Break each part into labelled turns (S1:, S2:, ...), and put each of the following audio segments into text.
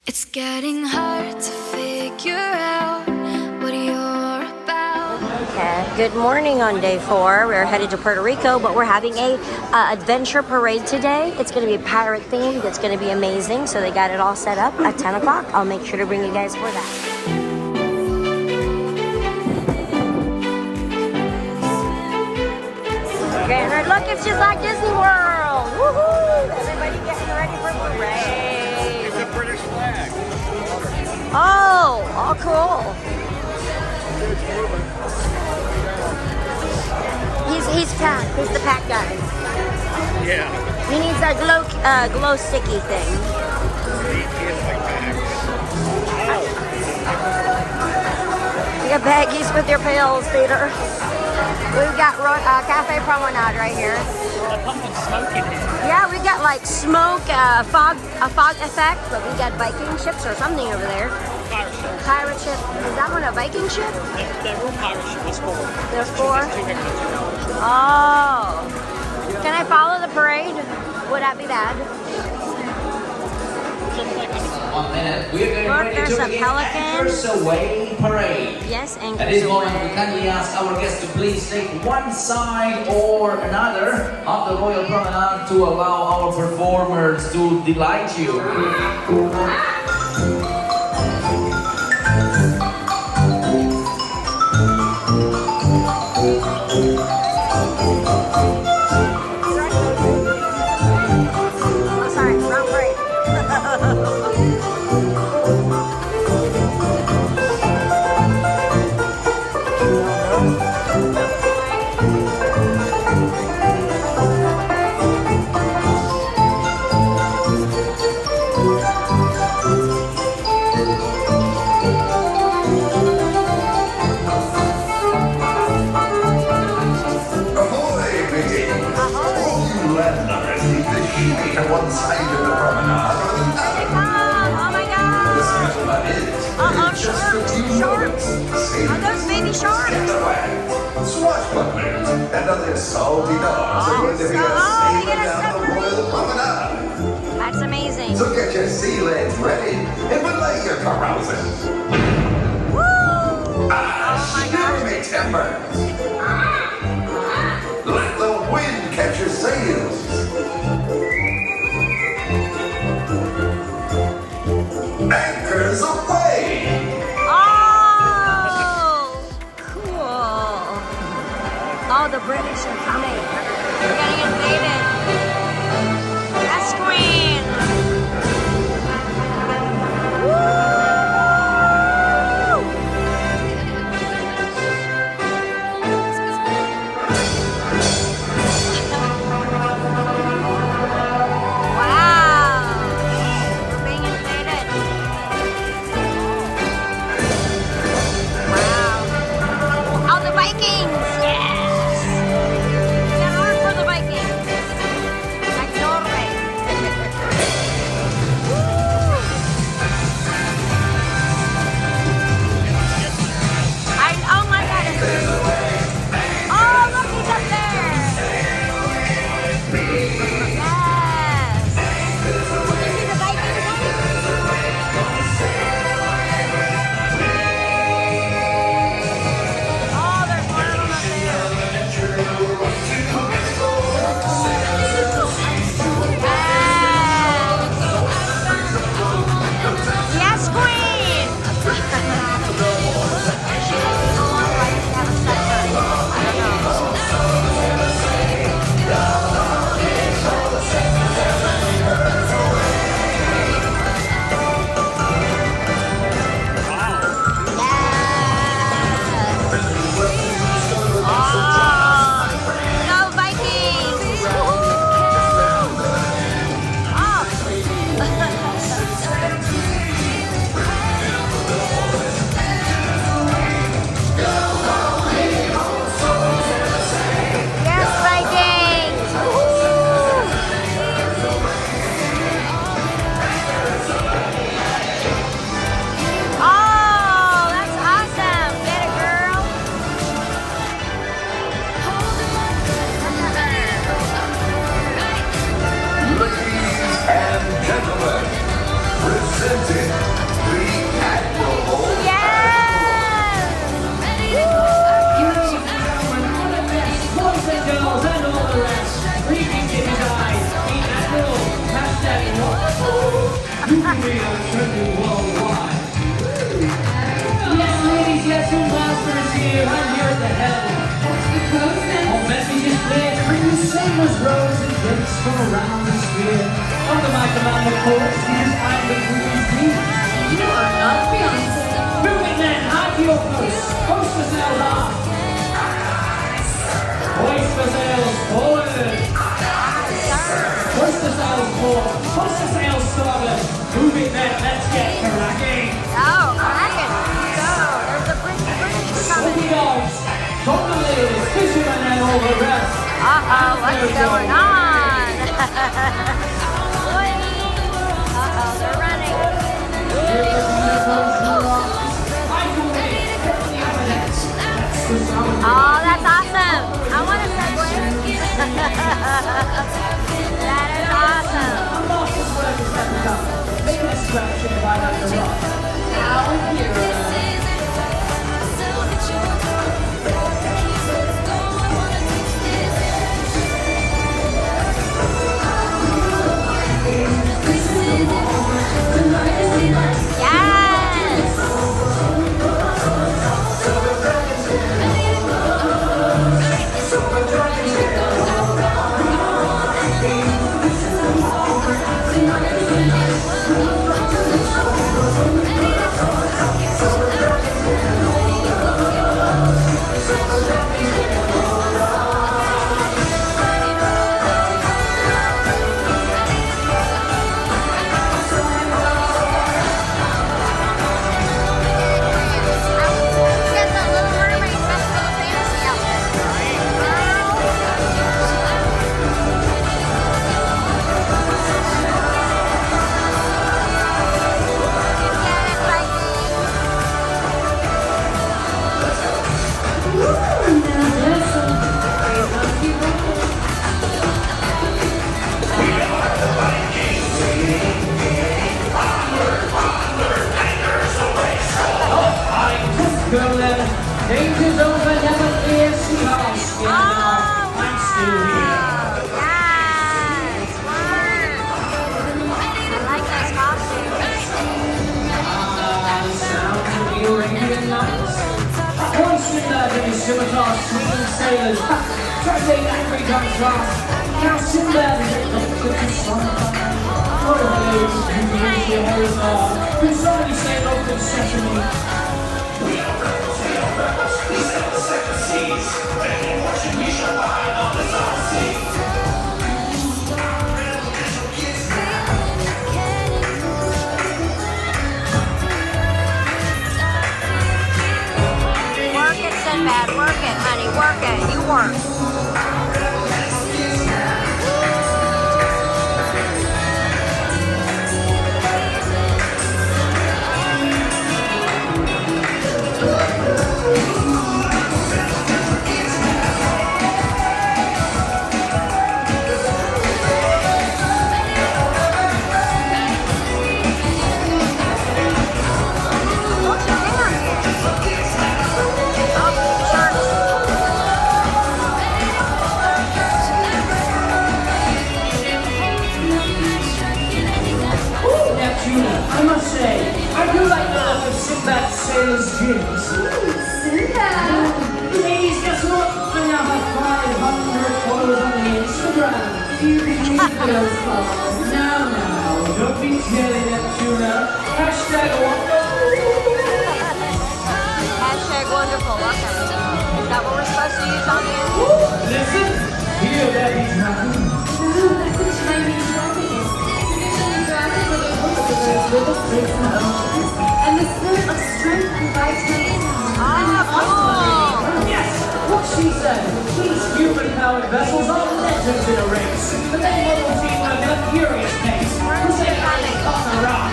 S1: It's getting hard to figure out what you're about.
S2: Okay. Good morning on day 4. We're headed to Puerto Rico, but we're having a adventure parade today. It's going to be pirate themed. It's going to be amazing. So they got it all set up at 10 o'clock. I'll make sure to bring you guys for that. Okay, look, it's just like Disney World. Woohoo! Everybody getting ready for parade.
S3: It's a British flag.
S2: Oh, all cool. He's packed. He's the pack guy.
S3: Yeah.
S2: He needs a glow sticky thing.
S3: He is like bags.
S2: You got baggies with your pills, Peter. We've got Cafe Promenade right here.
S3: A pumpkin smoke in here.
S2: Yeah, we got like smoke, a fog effect, but we got Viking ships or something over there.
S3: Pirate ship.
S2: Pirate ship. Is that one a Viking ship?
S3: They're all pirate ship. There's 4.
S2: There's 4?
S3: $250.
S2: Oh. Can I follow the parade? Would that be bad?
S4: 1 minute. We're getting
S2: Look,
S4: ready
S2: there's
S4: to
S2: a
S4: begin
S2: pelican.
S4: Anchors Away Parade.
S2: Yes, and
S4: At this moment, we kindly ask our guests to please take one side or another of the Royal Promenade to allow our performers to delight you.
S2: Oh, sorry, wrong parade.
S5: Ahoy, greetings! All you landlubbers leave the shinny to one side of the promenade.
S2: Oh my God!
S5: The special one is just a few moments. Save
S2: Are those baby sharks?
S5: scalawags, swashbucklers, and other salty dogs are going to be
S2: Oh,
S5: sailing
S2: they get a
S5: down the
S2: submarine.
S5: Royal Promenade.
S2: That's amazing.
S5: So get your sea legs ready and belay your carousing.
S2: Woo!
S5: Shiver me timbers! Let the wind catch your sails! Anchors away!
S2: Oh, cool. Oh, the British are coming. They're getting invaded. Yes, Queen. Woo! Wow. We're being invaded. Wow. Oh, the Vikings! Yes!
S4: we are trending worldwide. Yes, ladies, yes, and masters here. I'm here at the head. All messages clear. Bring the sailors, rose, and drinks from around the sphere. On the mic, I'm the chorus, because I'm the queen's deep. You are not Beyonce. Moving then, hide your post. Post the sails off. Hoist the sails forward. Hoist the sails forward. Hoist the sails starboard. Moving then, let's get cracking.
S2: Oh, cracking. Go. There's the British coming.
S4: Smoky dogs, from the ladies, fishermen and all the rest.
S2: Uh-oh, what's going on? Uh-oh, they're running. Oh, that's awesome. I want to segue. That is awesome.
S4: Danger's over, never fear, sweetheart. I'm still here.
S2: Yes, smart. I like those costumes.
S4: The sound of the Arabian Nights. Hoisting that in his scimitar, swinging sailors. Trembling angry gunshots. Now Sinbad is addicted to sunfire. Oh, hello, beauty, your horizon. Could somebody say open sesame?
S5: We are rebels, we sail the seven seas. Any fortune we shall find on the South Sea.
S2: Work it, Sinbad. Work it, honey. Work it. You work.
S4: I must say, I do like the look of Sinbad's sailor's gins.
S6: Sinbad!
S4: Ladies, guess what? I now have 500 followers on the Instagram.
S6: Do you believe those calls?
S4: Now, don't be jelly, Neptuna. #Wonder.
S2: Hashtag wonderful. Okay. Is that what we're supposed to use on you?
S4: Listen, hear that he's happy.
S6: Wow, that's a Chinese dragon. And the spirit of strength and vitality.
S2: Oh,
S4: Yes, what she said. These human-powered vessels are legends in a race. But they model teamwork at a furious pace. Who say how they caught the rock?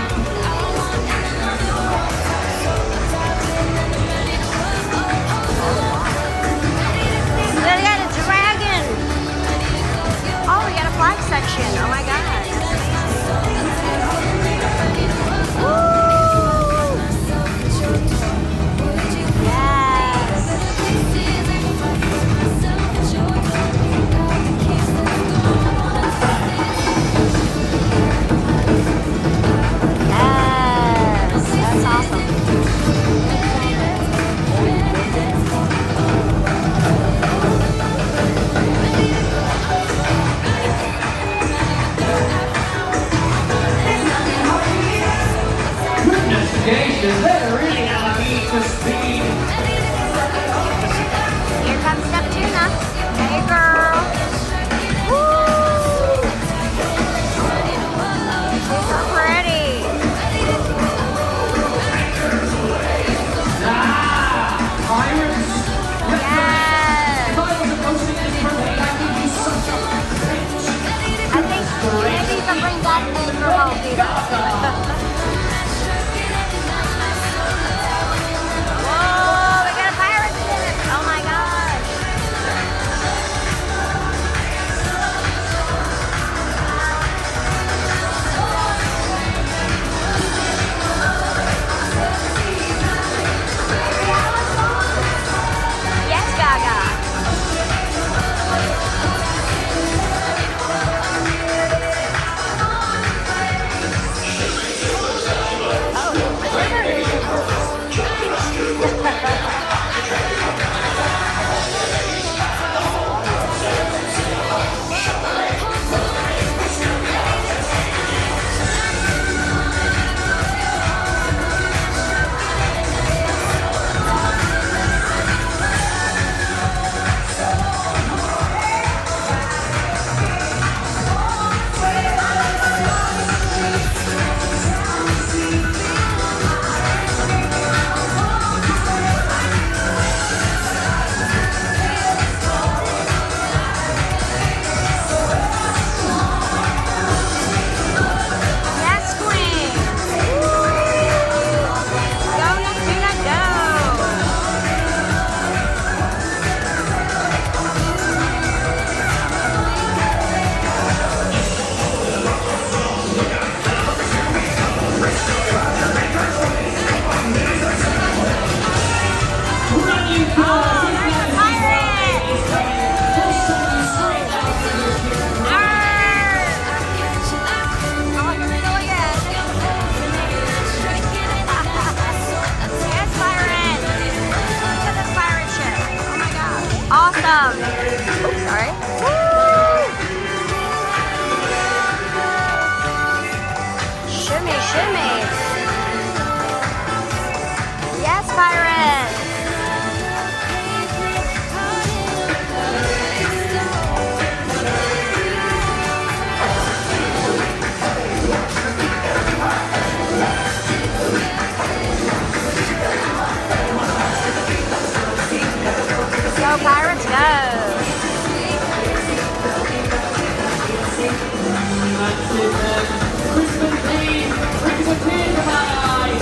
S2: they got a dragon. Oh, we got a flag section. Oh my god.
S4: sophistication. They're really on the need for speed.
S2: Here comes Neptuna. Hey, girl. Woo! She's so pretty.
S4: Pirates.
S2: Yes.
S4: If I wasn't hosting this parade, I would be such a bitch.
S2: I think maybe you can bring that in for home, Peter. Whoa, we got a pirate ship. Oh my gosh. Yes, Gaga. Yes, Queen. Go, Neptuna, go.
S4: Run, you
S2: Oh, there's a pirate. Arr. Oh, here we go again. Yes, pirate. Look at this pirate ship. Oh my god. Awesome. Oops, sorry. Woo! Shimmy, shimmy. Yes, pirate. Go, pirates, go.
S4: Crispin Clean brings a tear to my eye.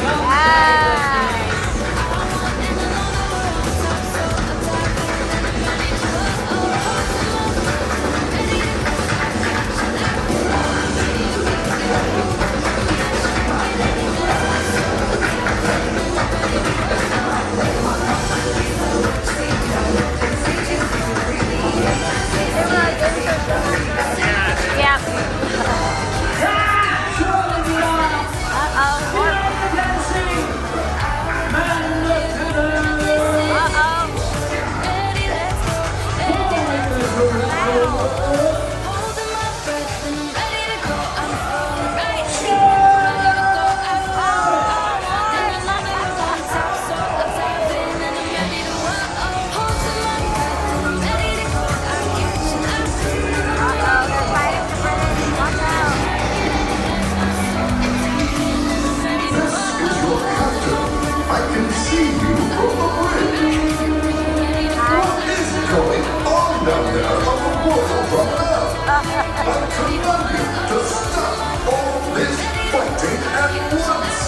S2: Yes. Yep. Uh-oh.
S5: I can see you from the bridge. What is going on down there on the water promenade? I'm commanding you to stop all this fighting at once.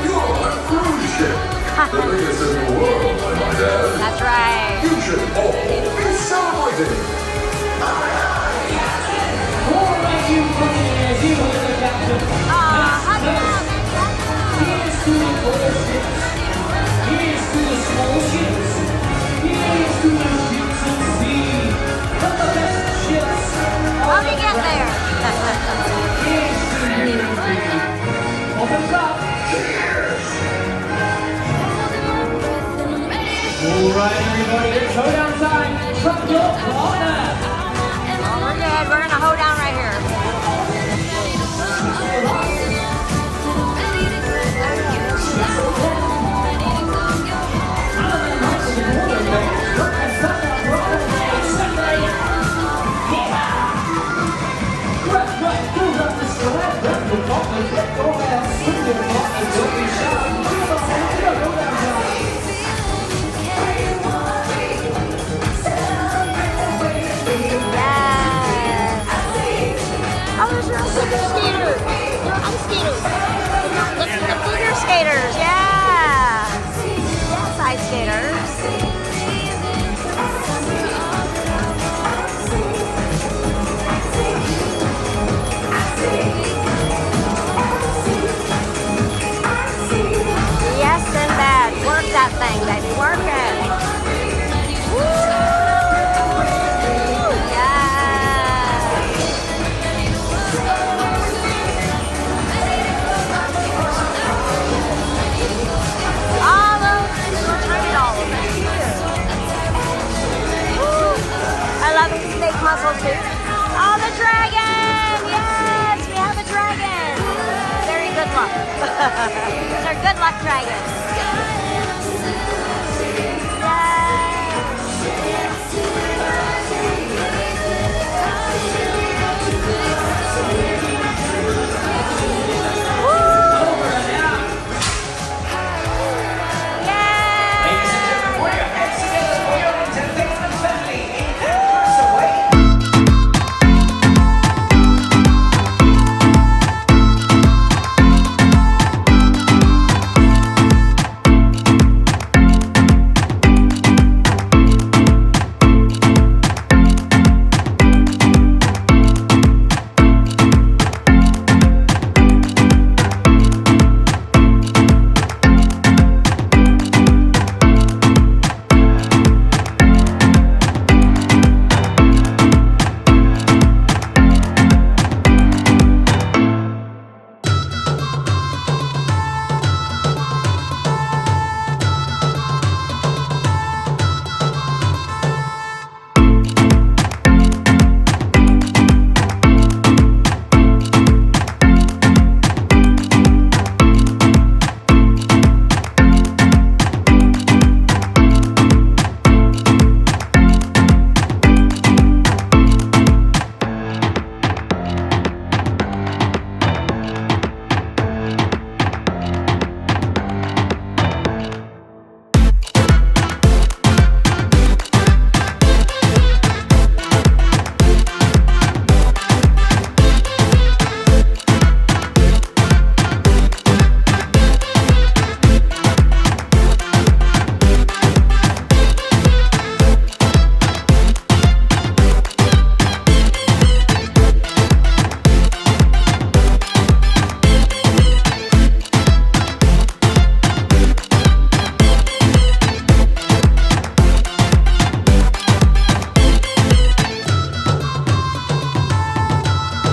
S5: You're a cruise ship, the biggest in the world, I might add.
S2: That's right.
S5: You should all be celebrating.
S4: All right, you buccaneers, you heard the captain.
S2: Hug it out, baby.
S4: Here's to the bigger ships. Here's to the small ships. Here's to the ships at sea. But the best ships
S2: How do you get there?
S4: Here's to you and me. Open up. All right, everybody, it's showdown time from your corner.
S2: Oh, we're good. We're in a hoedown right here.
S4: Ships
S2: skaters, yeah. Yes, ice skaters. Yes, and bad. Work that thing, baby. Work it. Woo! Yeah. All over. Turn it all over. Woo! I love the snake mussel too. Oh, the dragon! Yes, we have a dragon. Very good luck. They're good luck dragons.